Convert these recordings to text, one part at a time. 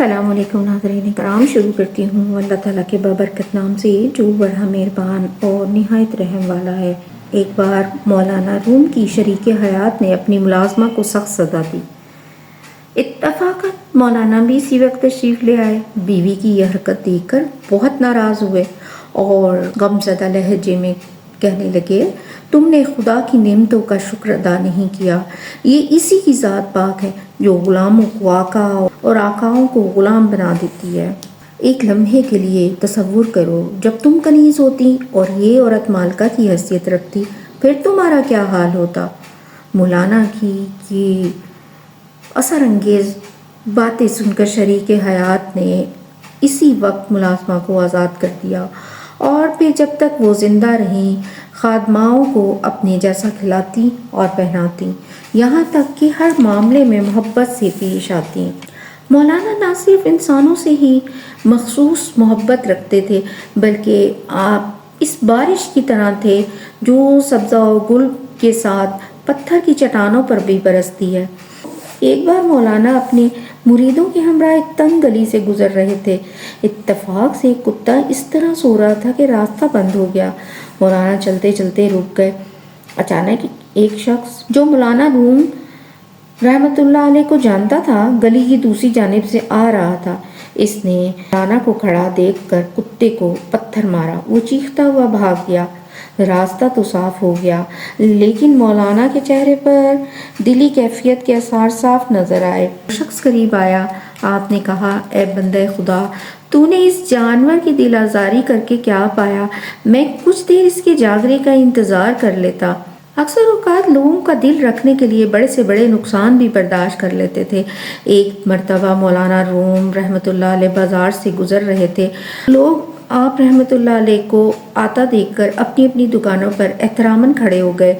السلام علیکم ناظرین کرام، شروع کرتی ہوں اللہ تعالیٰ کے بابرکت نام سے جو بڑا مہربان اور نہایت رحم والا ہے۔ ایک بار مولانا روم کی شریک حیات نے اپنی ملازمہ کو سخت سزا دی۔ اتفاقاً مولانا بھی اسی وقت تشریف لے آئے۔ بیوی کی یہ حرکت دیکھ کر بہت ناراض ہوئے اور غمزدہ لہجے میں کہنے لگے، تم نے خدا کی نعمتوں کا شکر ادا نہیں کیا۔ یہ اسی کی ذات پاک ہے جو غلاموں کو آقا اور آقاؤں کو غلام بنا دیتی ہے۔ ایک لمحے کے لیے تصور کرو، جب تم کنیز ہوتی اور یہ عورت مالکہ کی حیثیت رکھتی، پھر تمہارا کیا حال ہوتا؟ مولانا کی یہ اثر انگیز باتیں سن کر شریک حیات نے اسی وقت ملازمہ کو آزاد کر دیا اور پھر جب تک وہ زندہ رہیں خادماؤں کو اپنے جیسا کھلاتی اور پہناتی، یہاں تک کہ ہر معاملے میں محبت سے پیش آتی۔ مولانا نہ صرف انسانوں سے ہی مخصوص محبت رکھتے تھے بلکہ آپ اس بارش کی طرح تھے جو سبزہ و گل کے ساتھ پتھر کی چٹانوں پر بھی برستی ہے۔ ایک بار مولانا اپنے مریدوں کے ہمراہ ایک تنگ گلی سے گزر رہے تھے۔ اتفاق سے ایک کتا اس طرح سو رہا تھا کہ راستہ بند ہو گیا۔ مولانا چلتے چلتے رک گئے۔ اچانک ایک شخص جو مولانا روم رحمت اللہ علیہ کو جانتا تھا گلی کی دوسری جانب سے آ رہا تھا۔ اس نے مولانا کو کھڑا دیکھ کر کتے کو پتھر مارا۔ وہ چیختا ہوا بھاگ گیا۔ راستہ تو صاف ہو گیا لیکن مولانا کے چہرے پر دلی کیفیت کے آثار صاف نظر آئے۔ شخص قریب آیا۔ آپ نے کہا، اے بندہ خدا، تو نے اس جانور کی دل آزاری کر کے کیا پایا؟ میں کچھ دیر اس کے جاگنے کا انتظار کر لیتا۔ اکثر اوقات لوگوں کا دل رکھنے کے لیے بڑے سے بڑے نقصان بھی برداشت کر لیتے تھے۔ ایک مرتبہ مولانا روم رحمت اللہ علیہ بازار سے گزر رہے تھے۔ لوگ آپ رحمت اللہ علیہ کو آتا دیکھ کر اپنی اپنی دکانوں پر احتراماً کھڑے ہو گئے،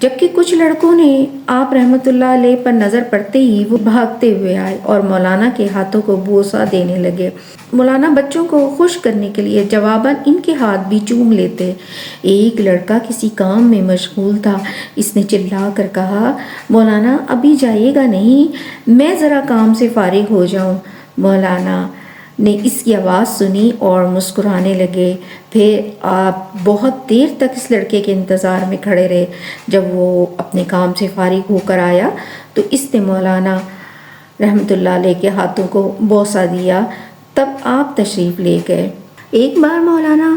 جبکہ کچھ لڑکوں نے آپ رحمت اللہ علیہ پر نظر پڑتے ہی وہ بھاگتے ہوئے آئے اور مولانا کے ہاتھوں کو بوسہ دینے لگے۔ مولانا بچوں کو خوش کرنے کے لیے جواباً ان کے ہاتھ بھی چوم لیتے۔ ایک لڑکا کسی کام میں مشغول تھا۔ اس نے چلا کر کہا، مولانا ابھی جائیے گا نہیں، میں ذرا کام سے فارغ ہو جاؤں۔ مولانا نے اس کی آواز سنی اور مسکرانے لگے۔ پھر آپ بہت دیر تک اس لڑکے کے انتظار میں کھڑے رہے۔ جب وہ اپنے کام سے فارغ ہو کر آیا تو اس نے مولانا رحمت اللہ علیہ کے ہاتھوں کو بوسہ دیا۔ تب آپ تشریف لے گئے۔ ایک بار مولانا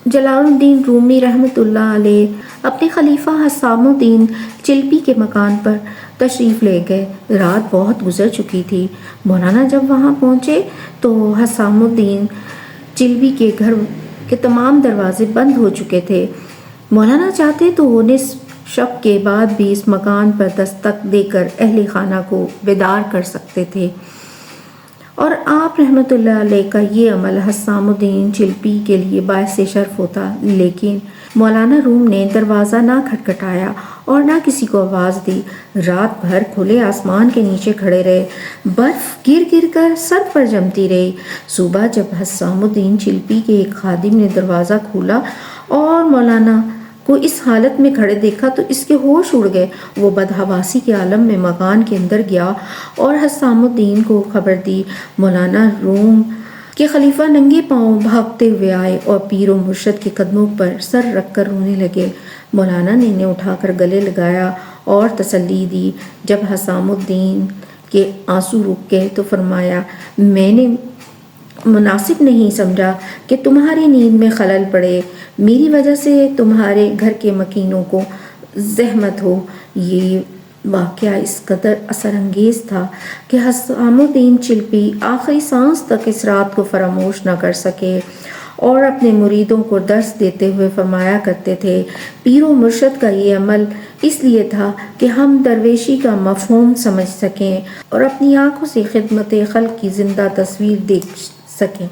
جلال الدین رومی رحمت اللہ علیہ اپنے خلیفہ حسام الدین چلپی کے مکان پر تشریف لے گئے۔ رات بہت گزر چکی تھی۔ مولانا جب وہاں پہنچے تو حسام الدین چلپی کے گھر کے تمام دروازے بند ہو چکے تھے۔ مولانا چاہتے تو وہ نصف شب کے بعد بھی اس مکان پر دستک دے کر اہل خانہ کو بیدار کر سکتے تھے، اور آپ رحمت اللہ علیہ کا یہ عمل حسام الدین چلپی کے لیے باعث شرف ہوتا، لیکن مولانا روم نے دروازہ نہ کھٹکھٹایا اور نہ کسی کو آواز دی۔ رات بھر کھلے آسمان کے نیچے کھڑے رہے۔ برف گر گر کر سر پر جمتی رہی۔ صبح جب حسام الدین چلپی کے ایک خادم نے دروازہ کھولا اور مولانا کو اس حالت میں کھڑے دیکھا تو اس کے ہوش اڑ گئے۔ وہ بدحواسی کے عالم میں مکان کے اندر گیا اور حسام الدین کو خبر دی۔ مولانا روم کے خلیفہ ننگے پاؤں بھاگتے ہوئے آئے اور پیر و مرشد کے قدموں پر سر رکھ کر رونے لگے۔ مولانا نے انہیں اٹھا کر گلے لگایا اور تسلی دی۔ جب حسام الدین کے آنسو رک گئے تو فرمایا، میں نے مناسب نہیں سمجھا کہ تمہاری نیند میں خلل پڑے، میری وجہ سے تمہارے گھر کے مکینوں کو زحمت ہو۔ یہ واقعہ اس قدر اثر انگیز تھا کہ حسام الدین چلپی آخری سانس تک اس رات کو فراموش نہ کر سکے اور اپنے مریدوں کو درس دیتے ہوئے فرمایا کرتے تھے، پیر و مرشد کا یہ عمل اس لیے تھا کہ ہم درویشی کا مفہوم سمجھ سکیں اور اپنی آنکھوں سے خدمت خلق کی زندہ تصویر دیکھ سکیں۔